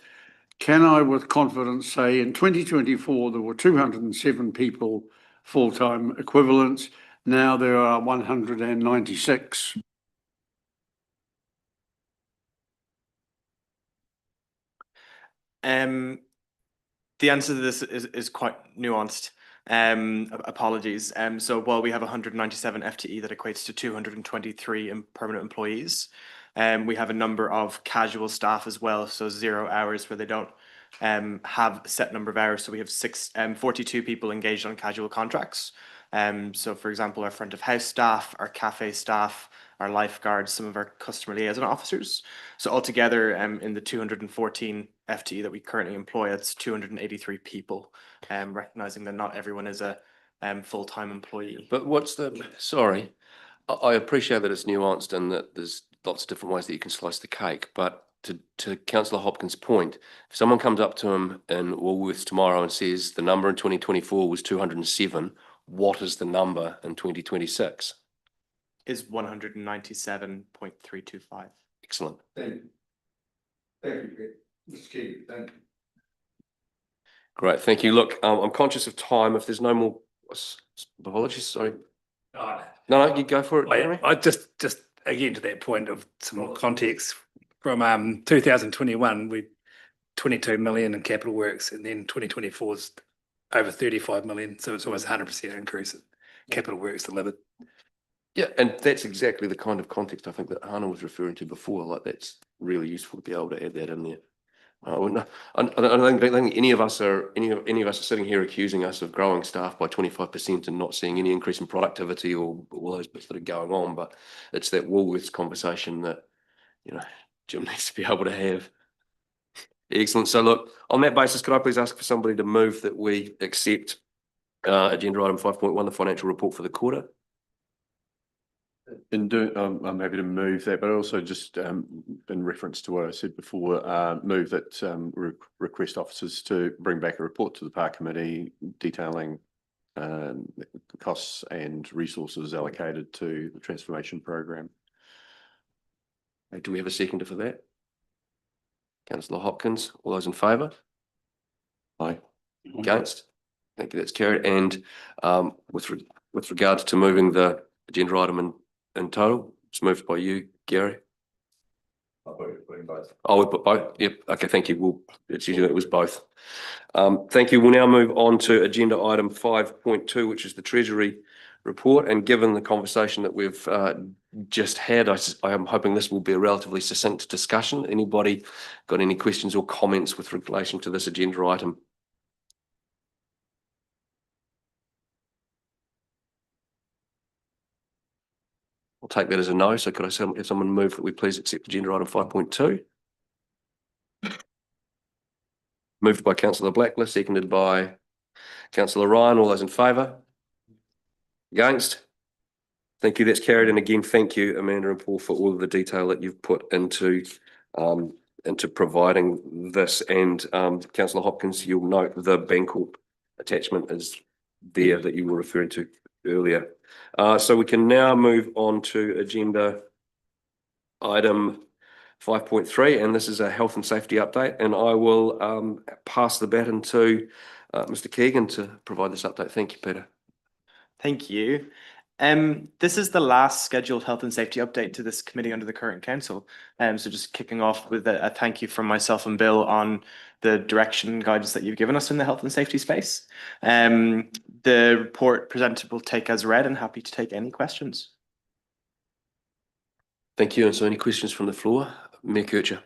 Can I with confidence say in 2024 there were 207 people full-time equivalents, now there are 196? The answer to this is quite nuanced. Apologies. So while we have 197 FTE, that equates to 223 permanent employees. We have a number of casual staff as well, so 0 hours where they don't have a set number of hours. So we have 42 people engaged on casual contracts. So for example, our front of house staff, our cafe staff, our lifeguards, some of our customer liaison officers. So altogether, in the 214 FTE that we currently employ, it's 283 people, recognizing that not everyone is a full-time employee. But sorry, I appreciate that it's nuanced and that there's lots of different ways that you can slice the cake, but to Councillor Hopkins' point, if someone comes up to him in Woolworths tomorrow and says the number in 2024 was 207, what is the number in 2026? Is 197.325. Excellent. Thank you. Thank you, Mr. Keegan, thank you. Great, thank you. Look, I'm conscious of time. If there's no more, apologies, sorry. No, you go for it, Jeremy. I just again to that point of some more context from 2021, we 22 million in capital works, and then 2024 is over 35 million, so it's almost 100% increase in capital works delivered. Yeah, and that's exactly the kind of context I think that Hannah was referring to before. Like that's really useful to be able to add that in there. I don't think any of us are sitting here accusing us of growing staff by 25% and not seeing any increase in productivity or all those bits that are going on. But it's that Woolworths conversation that Jim needs to be able to have. Excellent. So look, on that basis, could I please ask for somebody to move that we accept agenda item 5.1, the financial report for the quarter? I'm happy to move that, but also just in reference to what I said before, move that request officers to bring back a report to the Park Committee detailing the costs and resources allocated to the transformation program. Do we have a seconder for that? Councillor Hopkins, all those in favour? Aye. Against? Thank you, that's carried. And with regards to moving the agenda item in total, it's moved by you, Gary. Oh, we put both. Yep. Okay. Thank you. It's usually it was both. Thank you. We'll now move on to agenda item 5.2, which is the Treasury report. And given the conversation that we've just had, I am hoping this will be a relatively succinct discussion. Anybody got any questions or comments with relation to this agenda item? I'll take that as a no. So could I have someone move that we please accept agenda item 5.2? Moved by Councillor Blacklist, seconded by Councillor Ryan. All those in favour? Against? Thank you. That's carried. And again, thank you, Amanda and Paul, for all of the detail that you've put into providing this. And Councillor Hopkins, you'll note the Bancorp attachment is there that you were referring to earlier. So we can now move on to agenda item 5.3, and this is a health and safety update. And I will pass the baton to Mr. Keegan to provide this update. Thank you, Peter. Thank you. This is the last scheduled health and safety update to this committee under the current council. So just kicking off with a thank you from myself and Bill on the direction and guidance that you've given us in the health and safety space. The report presented will take as read, and happy to take any questions. Thank you. And so any questions from the floor? Mayor Kircher.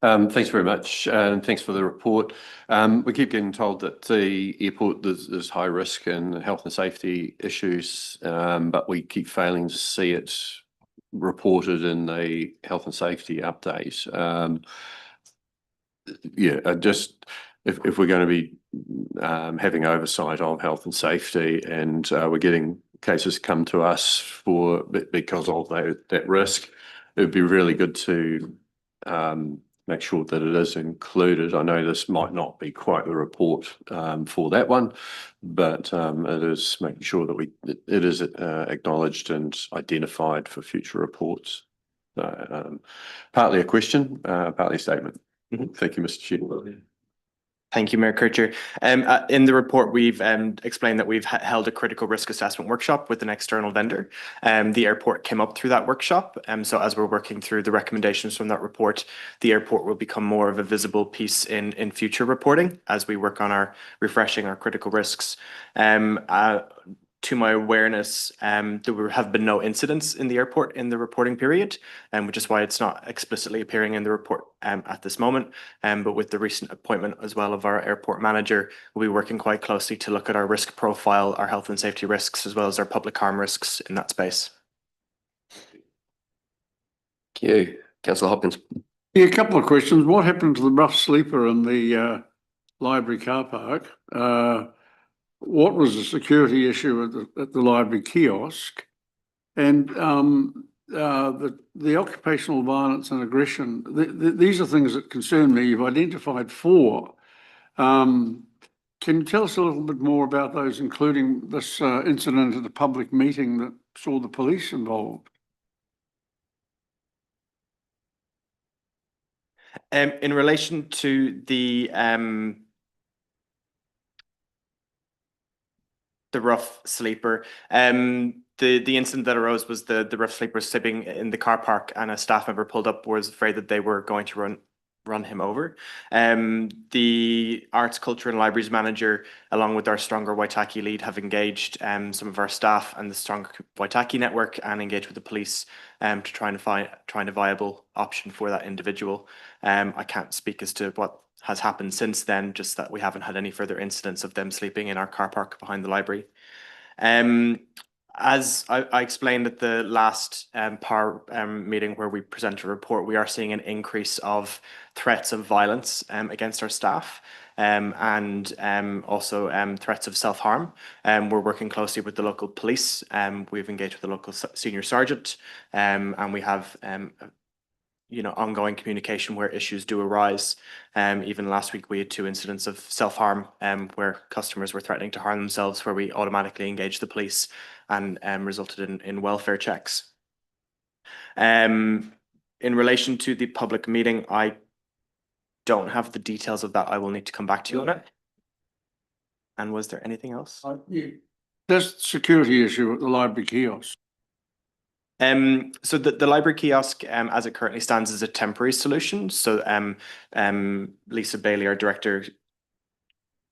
Thanks very much, and thanks for the report. We keep getting told that the airport there's high risk and health and safety issues, but we keep failing to see it reported in the health and safety update. Just if we're going to be having oversight of health and safety, and we're getting cases come to us because of that risk, it would be really good to make sure that it is included. I know this might not be quite the report for that one, but it is making sure that it is acknowledged and identified for future reports. Partly a question, partly a statement. Thank you, Mr. Chair. Thank you, Mayor Kircher. In the report, we've explained that we've held a critical risk assessment workshop with an external vendor. The airport came up through that workshop. So as we're working through the recommendations from that report, the airport will become more of a visible piece in future reporting as we work on refreshing our critical risks. to my awareness, there have been no incidents in the airport in the reporting period, which is why it's not explicitly appearing in the report at this moment. But with the recent appointment as well of our airport manager, we'll be working quite closely to look at our risk profile, our health and safety risks, as well as our public harm risks in that space. Thank you. Councillor Hopkins. Yeah, a couple of questions. What happened to the rough sleeper in the library car park? What was the security issue at the library kiosk? And the occupational violence and aggression, these are things that concern me. You've identified 4. Can you tell us a little bit more about those, including this incident at a public meeting that saw the police involved? In relation to the rough sleeper, the incident that arose was the rough sleeper sleeping in the car park, and a staff member pulled up, was afraid that they were going to run him over. The arts, culture and libraries manager, along with our Stronger Waitaki lead, have engaged some of our staff and the Stronger Waitaki network, and engaged with the police to try and find a viable option for that individual. I can't speak as to what has happened since then, just that we haven't had any further incidents of them sleeping in our car park behind the library. As I explained at the last PAR meeting where we presented a report, we are seeing an increase of threats of violence against our staff, and also threats of self-harm. We're working closely with the local police. We've engaged with the local senior sergeant, and we have ongoing communication where issues do arise. Even last week we had 2 incidents of self-harm where customers were threatening to harm themselves, where we automatically engaged the police and resulted in welfare checks. In relation to the public meeting, I don't have the details of that. I will need to come back to you on it. And was there anything else? Yeah. There's the security issue at the library kiosk. So the library kiosk, as it currently stands, is a temporary solution. So Lisa Bailey, our director,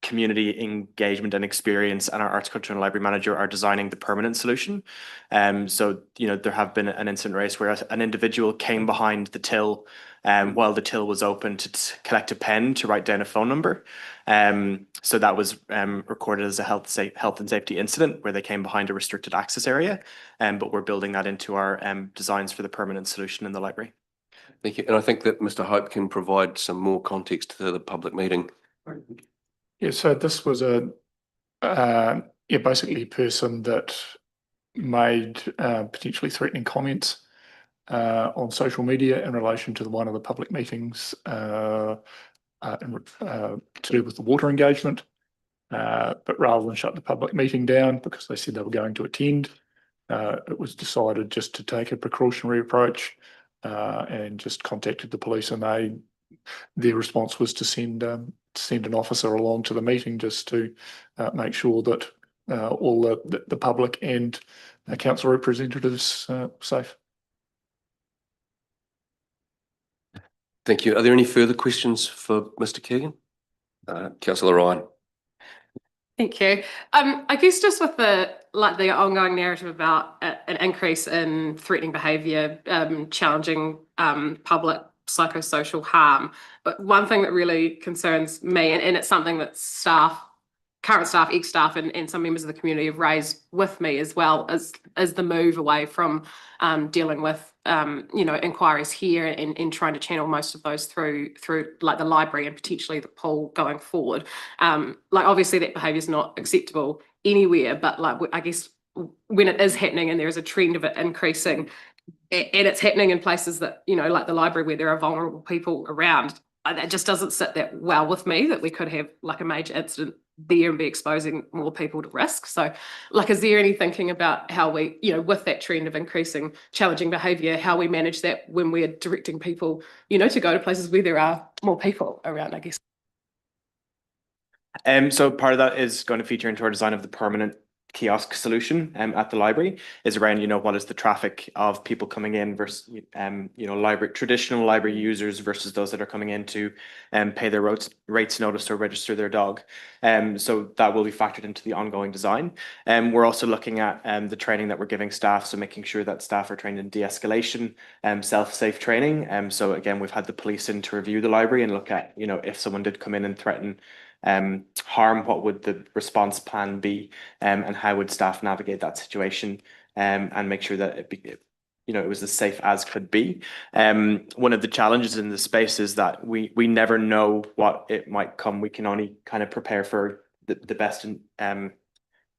community engagement and experience, and our arts, culture and library manager are designing the permanent solution. So there have been an incident raised where an individual came behind the till while the till was open to collect a pen to write down a phone number. So that was recorded as a health and safety incident where they came behind a restricted access area. But we're building that into our designs for the permanent solution in the library. Thank you. And I think that Mr. Hope can provide some more context to the public meeting. Yeah, so this was basically a person that made potentially threatening comments on social media in relation to one of the public meetings to do with the water engagement. But rather than shut the public meeting down because they said they were going to attend, it was decided just to take a precautionary approach and just contacted the police, and their response was to send an officer along to the meeting just to make sure that all the public and council representatives safe. Thank you. Are there any further questions for Mr. Keegan? Councillor Ryan. Thank you. I guess just with the ongoing narrative about an increase in threatening behaviour, challenging public psychosocial harm, but one thing that really concerns me, and it's something that current staff, ex-staff, and some members of the community have raised with me as well, is the move away from dealing with inquiries here and trying to channel most of those through like the library and potentially the pool going forward. Like obviously that behaviour is not acceptable anywhere, but like I guess when it is happening and there is a trend of it increasing, and it's happening in places that like the library where there are vulnerable people around, that just doesn't sit that well with me, that we could have like a major incident there and be exposing more people to risk. So like, is there any thinking about how we, with that trend of increasing challenging behaviour, how we manage that when we're directing people, to go to places where there are more people around, I guess? So part of that is going to feature into our design of the permanent kiosk solution at the library is around, what is the traffic of people coming in versus, traditional library users versus those that are coming in to pay their rates notice or register their dog. So that will be factored into the ongoing design. We're also looking at the training that we're giving staff, so making sure that staff are trained in de-escalation, self-safe training. So again, we've had the police in to review the library and look at, if someone did come in and threaten harm, what would the response plan be, and how would staff navigate that situation, and make sure that it was as safe as could be. One of the challenges in the space is that we never know what it might come. We can only kind of prepare for the best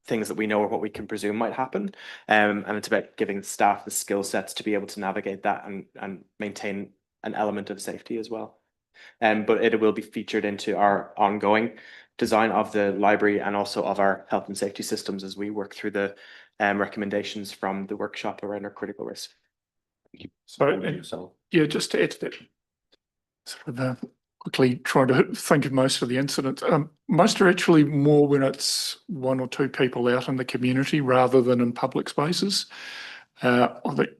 things that we know or what we can presume might happen. And it's about giving staff the skill sets to be able to navigate that and maintain an element of safety as well. But it will be featured into our ongoing design of the library and also of our health and safety systems as we work through the recommendations from the workshop around our critical risk. So, yeah, just to add to that, sort of quickly trying to think of most of the incidents. Most are actually more when it's one or two people out in the community rather than in public spaces. I think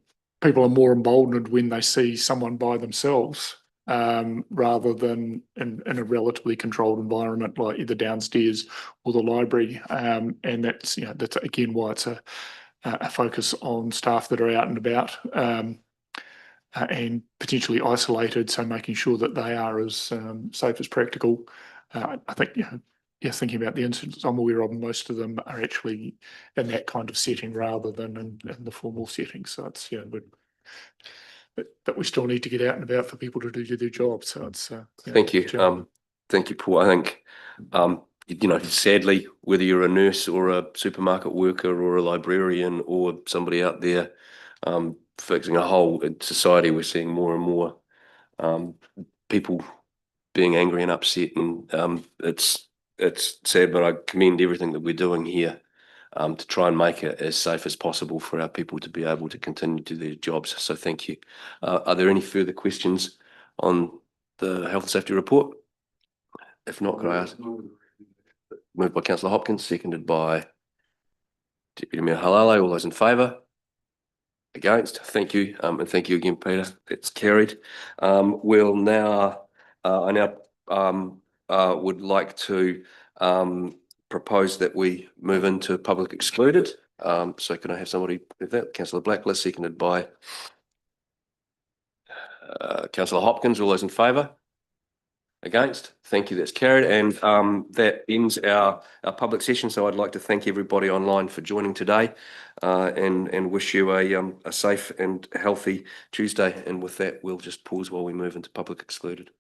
people are more emboldened when they see someone by themselves, rather than in a relatively controlled environment like either downstairs or the library. And that's, that's again why it's a focus on staff that are out and about, and potentially isolated, so making sure that they are as safe as practical. I think, thinking about the incidents I'm aware of, most of them are actually in that kind of setting rather than in the formal setting. So it's, but we still need to get out and about for people to do their job. So it's Thank you. Thank you, Paul. I think sadly, whether you're a nurse or a supermarket worker or a librarian or somebody out there fixing a hole in society, we're seeing more and more people being angry and upset, and it's sad, but I commend everything that we're doing here to try and make it as safe as possible for our people to be able to continue to do their jobs. So thank you. Are there any further questions on the health and safety report? If not, could I ask? Moved by Councillor Hopkins, seconded by Deputy Mayor Halale. All those in favour? Against? Thank you. And thank you again, Peter. It's carried. We'll now, I now would like to propose that we move into public excluded. So can I have somebody with that? Councillor Blacklist, seconded by Councillor Hopkins. All those in favour? Against? Thank you, that's carried. And that ends our public session. So I'd like to thank everybody online for joining today, and wish you a safe and healthy Tuesday. And with that, we'll just pause while we move into public excluded.